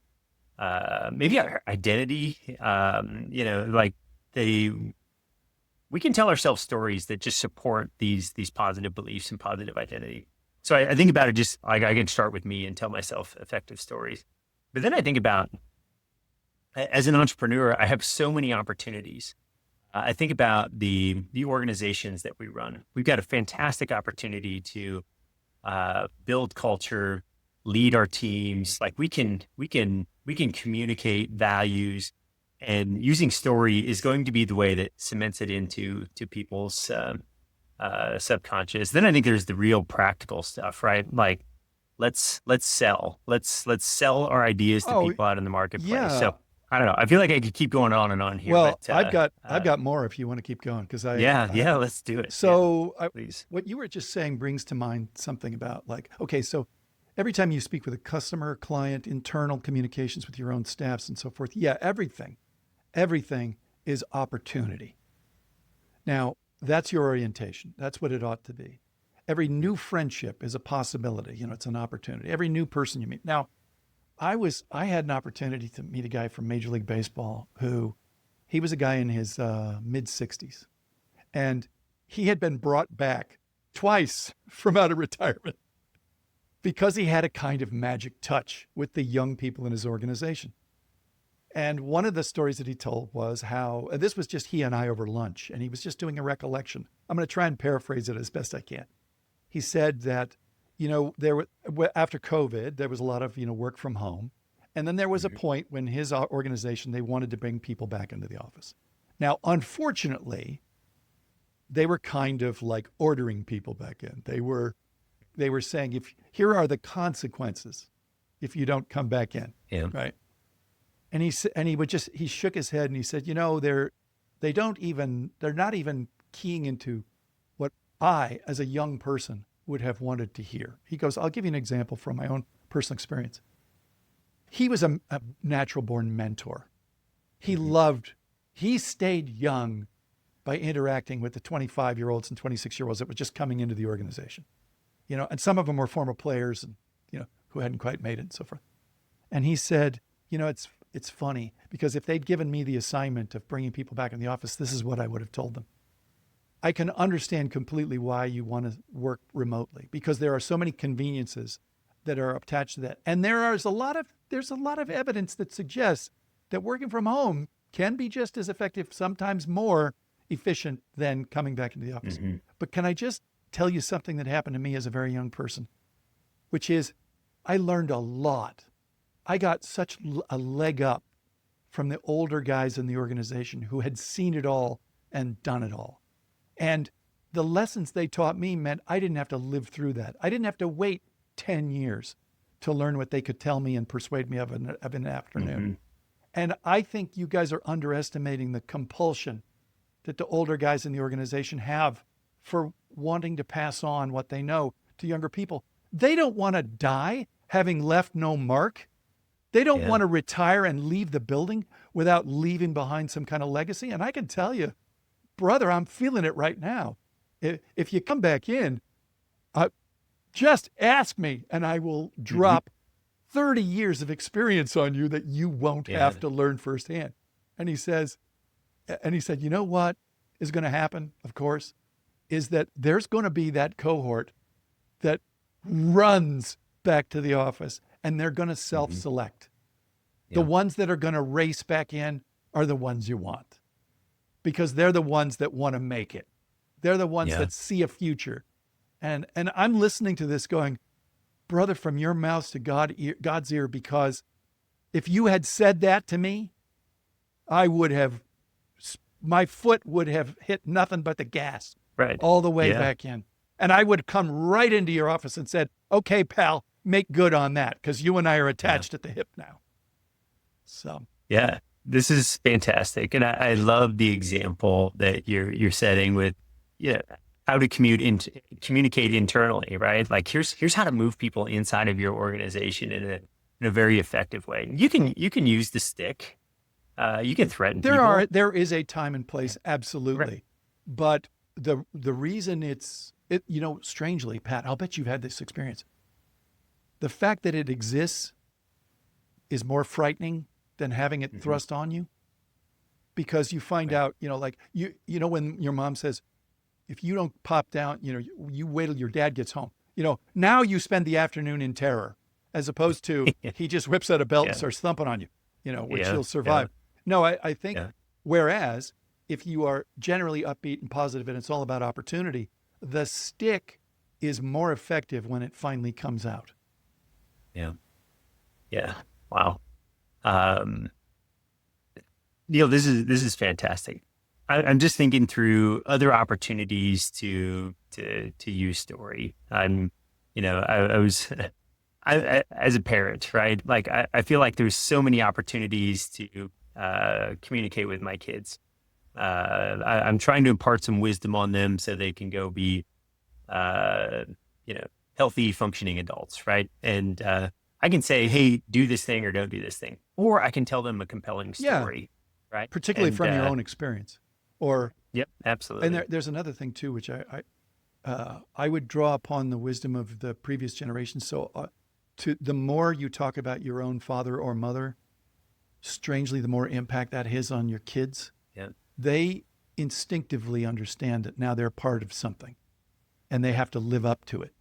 maybe our identity, like we can tell ourselves stories that just support these positive beliefs and positive identity. So I think about it just like I can start with me and tell myself effective stories. But then I think about, as an entrepreneur, I have so many opportunities. I think about the organizations that we run. We've got a fantastic opportunity to build culture, lead our teams. Like we can communicate values, and using story is going to be the way that cements it into people's subconscious. Then I think there's the real practical stuff, right? Like let's sell our ideas to people out in the marketplace. Yeah. So I don't know. I feel like I could keep going on and on here. Well, but, I've got more if you want to keep going, because let's do it. So Please. What you were just saying brings to mind something about so every time you speak with a customer, client, internal communications with your own staffs and so forth, everything is opportunity. Now, that's your orientation. That's what it ought to be. Every new friendship is a possibility. It's an opportunity. Every new person you meet. Now, I had an opportunity to meet a guy from Major League Baseball he was a guy in his mid 60s, and he had been brought back twice from out of retirement because he had a kind of magic touch with the young people in his organization. And one of the stories that he told was how, and this was just he and I over lunch, and he was just doing a recollection. I'm going to try and paraphrase it as best I can. He said that after COVID, there was a lot of, work from home. And then there was a point when his organization, they wanted to bring people back into the office. Now, unfortunately, they were kind of like ordering people back in. They were saying, here are the consequences if you don't come back in. Yeah. Right. And he shook his head and he said, they're not even keying into what I, as a young person, would have wanted to hear. He goes, I'll give you an example from my own personal experience. He was a natural born mentor. He stayed young by interacting with the 25-year-olds and 26-year-olds that were just coming into the organization, and some of them were former players and, who hadn't quite made it and so forth. And he said, it's funny because if they'd given me the assignment of bringing people back in the office, this is what I would have told them. I can understand completely why you want to work remotely, because there are so many conveniences that are attached to that. And there's a lot of evidence that suggests that working from home can be just as effective, sometimes more efficient than coming back into the office. Mm-hmm. But can I just tell you something that happened to me as a very young person, which is I learned a lot. I got such a leg up from the older guys in the organization who had seen it all and done it all. And the lessons they taught me meant I didn't have to live through that. I didn't have to wait 10 years to learn what they could tell me and persuade me of an afternoon. Mm-hmm. And I think you guys are underestimating the compulsion that the older guys in the organization have for wanting to pass on what they know to younger people. They don't want to die having left no mark. They don't want to retire and leave the building without leaving behind some kind of legacy. And I can tell you, brother, I'm feeling it right now. If you come back in, just ask me and I will drop 30 years of experience on you that you won't have to learn firsthand. And he said, you know what is going to happen, of course, is that there's going to be that cohort that runs back to the office, and they're going to self-select. Yeah. The ones that are going to race back in are the ones you want, because they're the ones that want to make it. They're the ones that see a future. And I'm listening to this going, brother, from your mouth to God's ear, because if you had said that to me, my foot would have hit nothing but the gas all the way back in. And I would come right into your office and said, okay, pal, make good on that, because you and I are attached at the hip now. So. Yeah, this is fantastic. And I love the example that you're setting with, how to communicate internally, right? Like here's how to move people inside of your organization in a very effective way. You can use the stick. You can threaten people. There is a time and place, absolutely. Right. But the reason strangely, Pat, I'll bet you've had this experience. The fact that it exists is more frightening than having it thrust on you, because you find out, like when your mom says, if you don't pop down, you wait till your dad gets home. Now you spend the afternoon in terror, as opposed to he just whips out a belt and starts thumping on you, which you'll survive. No, I think, whereas if you are generally upbeat and positive and it's all about opportunity, the stick is more effective when it finally comes out. Yeah. Yeah. Wow. Neal, this is fantastic. I'm just thinking through other opportunities to use story. I was as a parent, right? Like I feel like there's so many opportunities to communicate with my kids. I'm trying to impart some wisdom on them so they can go be, healthy, functioning adults, right? And I can say, hey, do this thing or don't do this thing, or I can tell them a compelling story, right? Particularly from your own experience. Yep, absolutely. And there's another thing too, which I would draw upon the wisdom of the previous generation. So the more you talk about your own father or mother, strangely, the more impact that has on your kids. Yeah. They instinctively understand that now they're part of something and they have to live up to it.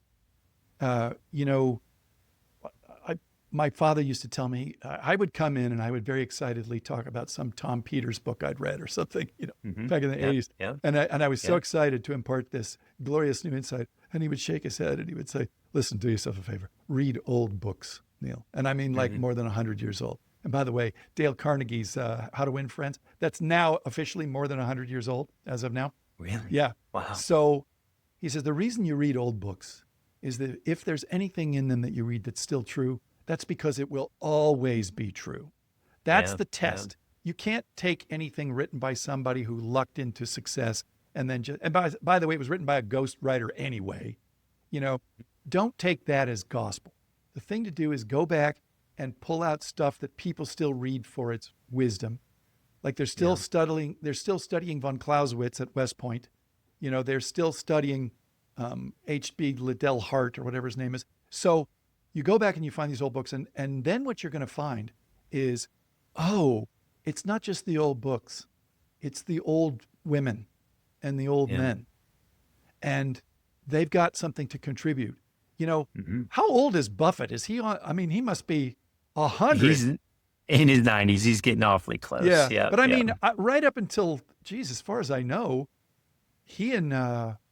My father used to tell me, I would come in and I would very excitedly talk about some Tom Peters book I'd read or something, back in the 80s. Yeah. And I was so excited to impart this glorious new insight. And he would shake his head and he would say, listen, do yourself a favor, read old books, Neal. And I mean, like more than 100 years old. And by the way, Dale Carnegie's How to Win Friends, that's now officially more than 100 years old as of now. Really? Yeah. Wow. So he says, the reason you read old books is that if there's anything in them that you read that's still true, that's because it will always be true. That's the test. You can't take anything written by somebody who lucked into success and then just, and by the way, it was written by a ghost writer anyway. Don't take that as gospel. The thing to do is go back and pull out stuff that people still read for its wisdom. Like they're still studying von Clausewitz at West Point. They're still studying H.B. Liddell Hart or whatever his name is. So you go back and you find these old books, and then what you're going to find is, it's not just the old books. It's the old women and the old men. And they've got something to contribute. How old is Buffett? Is he on? I mean, he must be 100. He's in his 90s. He's getting awfully close. Yeah. But I mean, right up until, as far as I know, he and,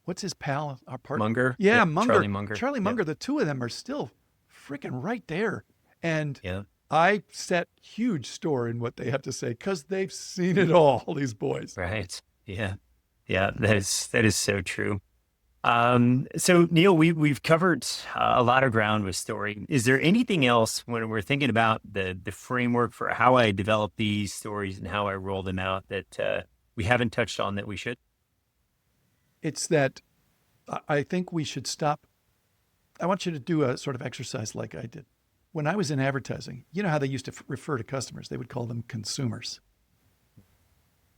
what's his pal? Our partner? Munger. Yeah, Munger. Charlie Munger. The two of them are still freaking right there. And Yeah. I set huge store in what they have to say because they've seen it all, these boys. Right. Yeah. Yeah. That is so true. So Neal, we've covered a lot of ground with story. Is there anything else when we're thinking about the framework for how I develop these stories and how I roll them out that we haven't touched on that we should? It's that I think we should stop. I want you to do a sort of exercise like I did. When I was in advertising, you know how they used to refer to customers? They would call them consumers.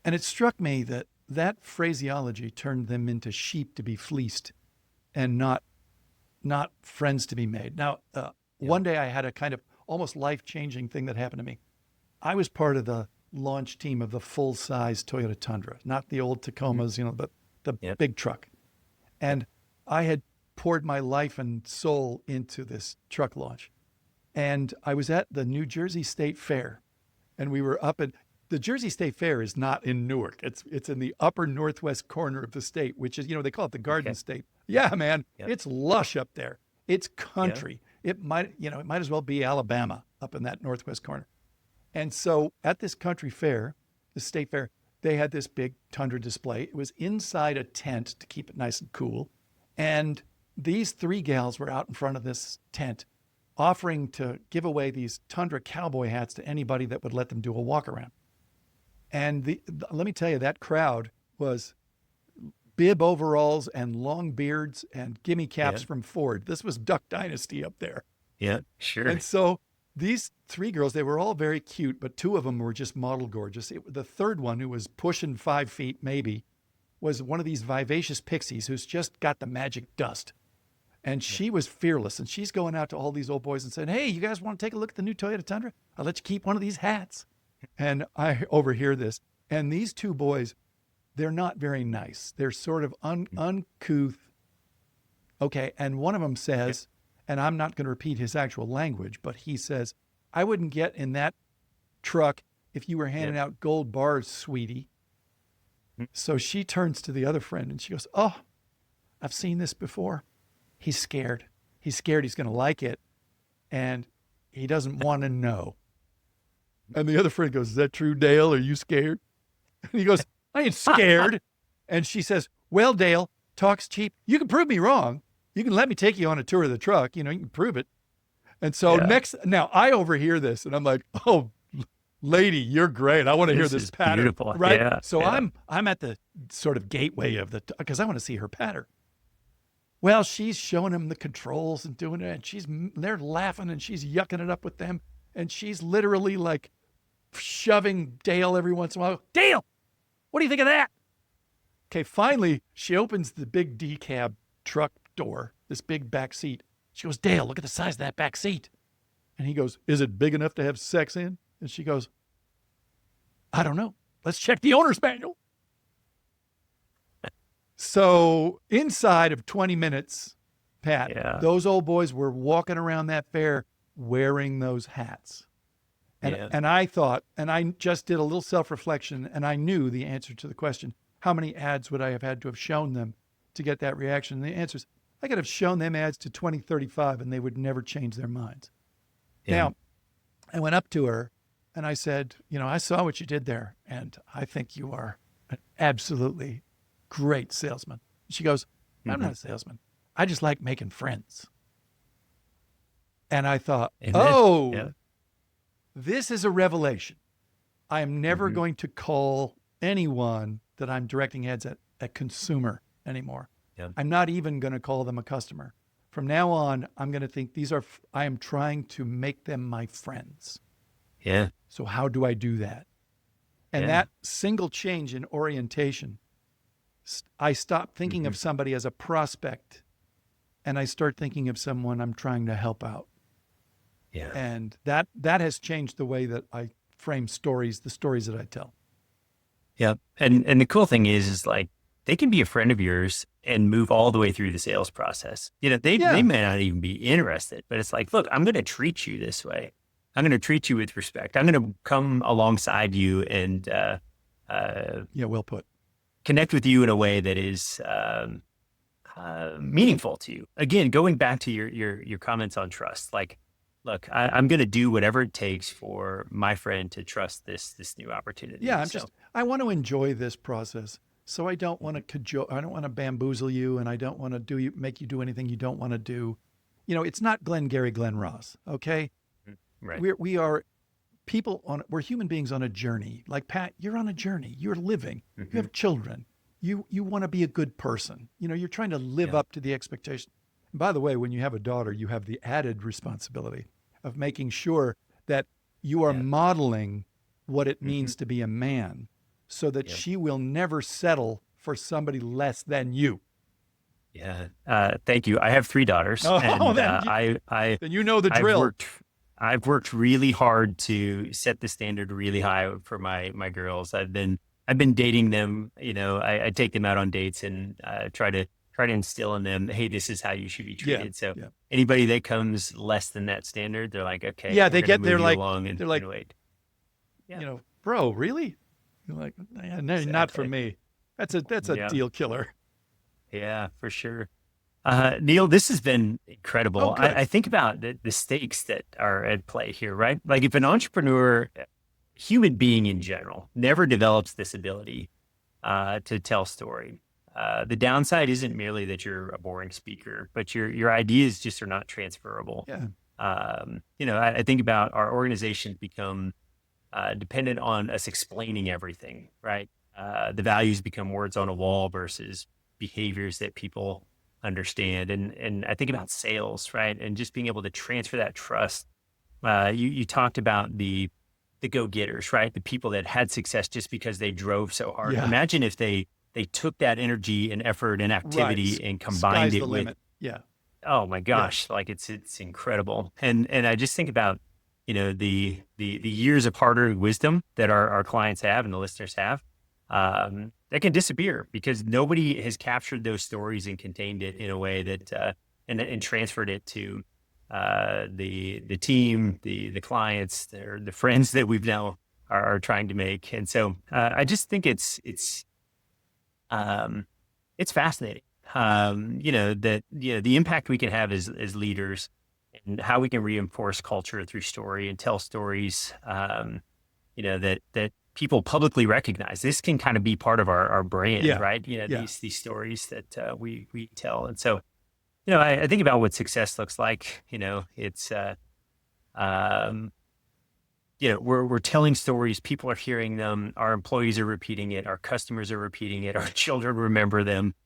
And it struck me that phraseology turned them into sheep to be fleeced and not friends to be made. Now, one day I had a kind of almost life-changing thing that happened to me. I was part of the launch team of the full-size Toyota Tundra, not the old Tacomas, but the big truck. And I had poured my life and soul into this truck launch. And I was at the New Jersey State Fair, and we were up at the Jersey State Fair is not in Newark. It's in the upper northwest corner of the state, which is, they call it the Garden State. Yeah, man, it's lush up there. It's country. It might as well be Alabama up in that northwest corner. And so at this country fair, the state fair, they had this big Tundra display. It was inside a tent to keep it nice and cool. And these 3 gals were out in front of this tent offering to give away these Tundra cowboy hats to anybody that would let them do a walk around. And let me tell you, that crowd was bib overalls and long beards and gimme caps from Ford. This was Duck Dynasty up there. Yeah, sure. And so these 3 girls, they were all very cute, but 2 of them were just model gorgeous. The third one, who was pushing 5 feet maybe, was one of these vivacious pixies who's just got the magic dust. And she was fearless, and she's going out to all these old boys and saying, "Hey, you guys want to take a look at the new Toyota Tundra? I'll let you keep one of these hats." And I overhear this. And these 2 boys, they're not very nice. They're sort of uncouth. Okay, and one of them says, and I'm not going to repeat his actual language, but he says, "I wouldn't get in that truck if you were handing out gold bars, sweetie." So she turns to the other friend and she goes, "Oh, I've seen this before. He's scared. He's scared he's going to like it, and he doesn't want to know." And the other friend goes, "Is that true, Dale? Are you scared?" And he goes, "I ain't scared." And she says, "Well, Dale, talk's cheap. You can prove me wrong. You can let me take you on a tour of the truck. You can prove it." And so now I overhear this and I'm like, "Oh, lady, you're great. I want to hear this patter." Beautiful. Right. Yeah, so I'm at the sort of gateway of because I want to see her patter. Well, she's showing him the controls and doing it, and they're laughing and she's yucking it up with them. And she's literally like shoving Dale every once in a while. "Dale, what do you think of that?" Okay, finally, she opens the big decab truck door, this big back seat. She goes, "Dale, look at the size of that back seat." And he goes, "Is it big enough to have sex in?" And she goes, "I don't know. Let's check the owner's manual." So inside of 20 minutes, Pat, those old boys were walking around that fair wearing those hats. And I thought, and I just did a little self-reflection, and I knew the answer to the question, how many ads would I have had to have shown them to get that reaction? And the answer is, I could have shown them ads to 2035 and they would never change their minds. Now, I went up to her and I said, "I saw what you did there, and I think you are an absolutely great salesman." She goes, "I'm not a salesman. I just like making friends." And I thought, this is a revelation. I am never going to call anyone that I'm directing ads at a consumer anymore. I'm not even going to call them a customer. From now on, I'm going to think I am trying to make them my friends. Yeah. So how do I do that? And that single change in orientation, I stop thinking of somebody as a prospect and I start thinking of someone I'm trying to help out. Yeah. And that has changed the way that I frame stories, the stories that I tell. Yeah. And the cool thing is like, they can be a friend of yours and move all the way through the sales process. They may not even be interested, but it's like, look, I'm going to treat you this way. I'm going to treat you with respect. I'm going to come alongside you and, well put. Connect with you in a way that is, meaningful to you. Again, going back to your comments on trust, like, look, I'm going to do whatever it takes for my friend to trust this new opportunity. Yeah. I want to enjoy this process. So I don't want to I don't want to bamboozle you, and I don't want to make you do anything you don't want to do. It's not Glengarry Glen Ross. Okay. Right. We are people we're human beings on a journey. Like Pat, you're on a journey. You're living. You have children. You want to be a good person. You're trying to live up to the expectation. And by the way, when you have a daughter, you have the added responsibility of making sure that you are modeling what it means to be a man, so that she will never settle for somebody less than you. Yeah. Thank you. I have 3 daughters. And then you know the drill. I've worked really hard to set the standard really high for my girls. I've been dating them. I take them out on dates and try to try to instill in them, hey, this is how you should be Yeah. treated. So Yeah. anybody that comes less than that standard, they're like, okay, Yeah. we're going to move They're you like, along they're and like, wait. Yeah, bro, really? You're like, no, not for exactly. me. That's a Yeah. deal killer. Yeah, for sure. Neal, this has been Oh, incredible. good. I think about the stakes that are at play here, right? Like if an entrepreneur, human being in general, never develops this ability to tell story, the downside isn't merely that you're a boring speaker, but your ideas just are not transferable. Yeah. I think about our organizations become dependent on us explaining everything, right? The values become words on a wall versus behaviors that people understand. And I think about sales, right? And just being able to transfer that trust. You talked about the go-getters, right? The people that had success just because they drove so hard. Yeah. Imagine if they took that energy and effort and Right. activity and combined Sky's the it with, limit. Yeah. oh my Yeah. gosh, like it's incredible. And I just think about, the years of hard-earned wisdom that our clients have and the listeners have, that can disappear because nobody has captured those stories and contained it in a way that and transferred it to the team, the clients, the friends that we've now are trying to make. And so I just think it's fascinating. The impact we can have as leaders and how we can reinforce culture through story and tell stories, that people publicly recognize. This can kind of be part of our brand, Yeah. right? Yeah. These stories that we tell. And so, I think about what success looks like. It's, we're telling stories. People are hearing them. Our employees are repeating it. Our customers are repeating it. Our children remember them.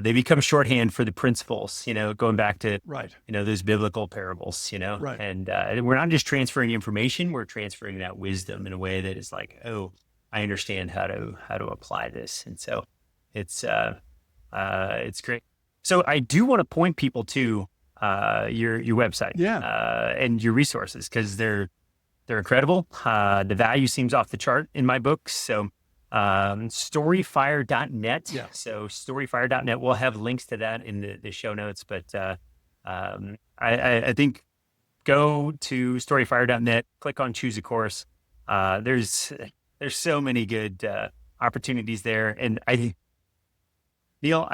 They become shorthand for the principles, going back to, Right. those biblical parables, Right. and we're not just transferring information, we're transferring that wisdom in a way that is like, oh, I understand how to apply this. And so it's great. So I do want to point people to your website, and your resources, because they're incredible. The value seems off the chart in my books. So storyfire.net. Yeah. So storyfire.net. We'll have links to that in the show notes. But I think go to storyfire.net, click on choose a course. There's so many good opportunities there. And Neal,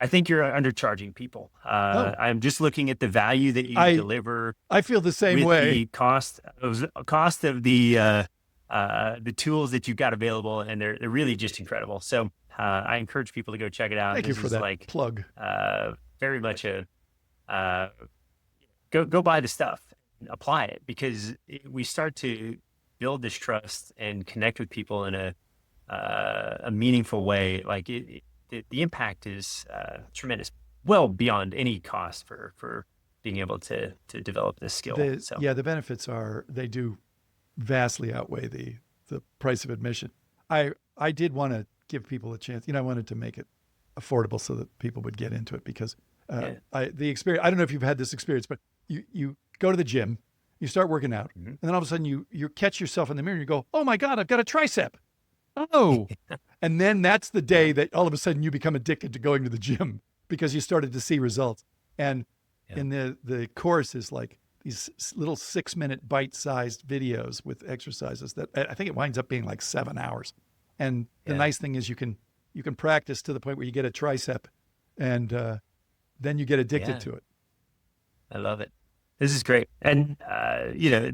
I think you're undercharging people. I'm just looking at the value that you deliver. I feel the same with way. The cost of the tools that you've got available, and they're really just incredible. So I encourage people to go check it out. Thank you for that plug. Very much go buy the stuff and apply it, because we start to build this trust and connect with people in a meaningful way. Like the impact is tremendous, well beyond any cost for being able to develop this skill. The benefits they do vastly outweigh the price of admission. I did want to give people a chance. I wanted to make it affordable so that people would get into it, because the experience, I don't know if you've had this experience, but you go to the gym, you start working out, and then all of a sudden you catch yourself in the mirror and you go, oh my God, I've got a tricep. Oh. And then that's the day that all of a sudden you become addicted to going to the gym because you started to see results. And in the course is like these little 6-minute bite-sized videos with exercises that I think it winds up being like 7 hours. And the nice thing is you can practice to the point where you get a tricep, and then you get addicted to it. I love it. This is great. And,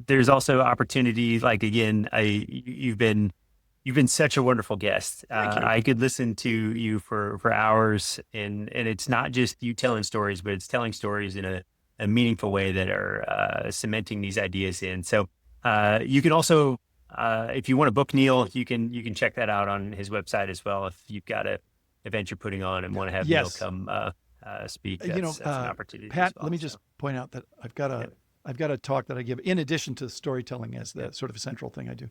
there's also opportunities, like, again, you've been such a wonderful guest. Thank you. I could listen to you for hours, and it's not just you telling stories, but it's telling stories in a meaningful way that are cementing these ideas in. So you can also, if you want to book Neal, you can check that out on his website as well. If you've got an event you're putting on and want to have Neal come speak, that's an opportunity. Pat, as well, let me just point out that I've got a talk that I give in addition to storytelling as the sort of a central thing I do.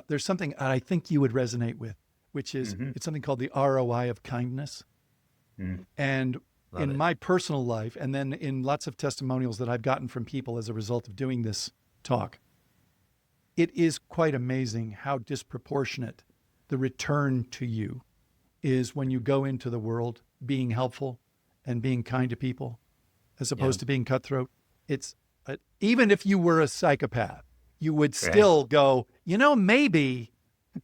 There's something I think you would resonate with, which is it's something called the ROI of kindness. And in my personal life, and then in lots of testimonials that I've gotten from people as a result of doing this talk, it is quite amazing how disproportionate the return to you is when you go into the world being helpful and being kind to people, as opposed to being cutthroat. It's even if you were a psychopath, you would still go, maybe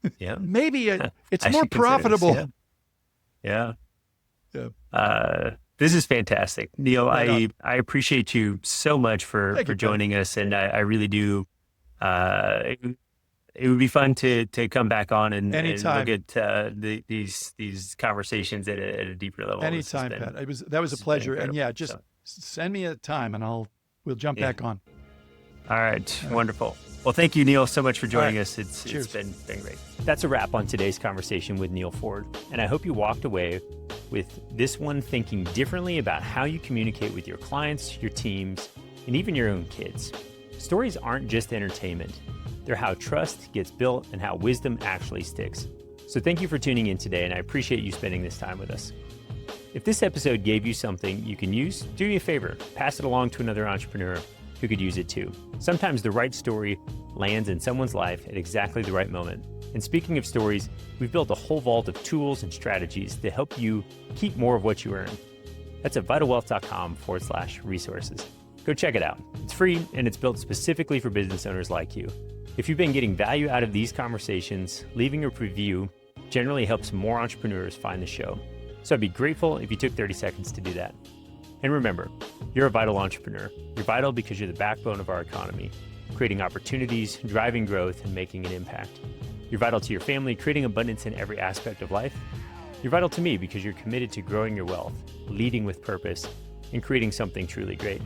it's more profitable. Yeah. This is fantastic. Neal, I appreciate you so much for joining us. And I really do. It would be fun to come back on and look at these conversations at a deeper level. Anytime, Pat. That was a pleasure. And just send me a time and we'll jump back on. All right. Wonderful. Well, thank you, Neal, so much for joining us. It's been great. That's a wrap on today's conversation with Neal Foard. And I hope you walked away with this one thinking differently about how you communicate with your clients, your teams, and even your own kids. Stories aren't just entertainment. They're how trust gets built and how wisdom actually sticks. So thank you for tuning in today, and I appreciate you spending this time with us. If this episode gave you something you can use, do me a favor, pass it along to another entrepreneur who could use it too. Sometimes the right story lands in someone's life at exactly the right moment. And speaking of stories, we've built a whole vault of tools and strategies to help you keep more of what you earn. That's at vitalwealth.com/resources. Go check it out. It's free and it's built specifically for business owners like you. If you've been getting value out of these conversations, leaving a review generally helps more entrepreneurs find the show. So I'd be grateful if you took 30 seconds to do that. And remember, you're a vital entrepreneur. You're vital because you're the backbone of our economy, creating opportunities, driving growth, and making an impact. You're vital to your family, creating abundance in every aspect of life. You're vital to me because you're committed to growing your wealth, leading with purpose, and creating something truly great.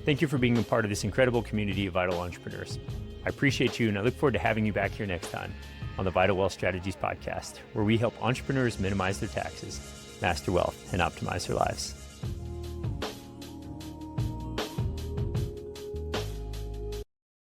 Thank you for being a part of this incredible community of vital entrepreneurs. I appreciate you, and I look forward to having you back here next time on the Vital Wealth Strategies podcast, where we help entrepreneurs minimize their taxes, master wealth, and optimize their lives.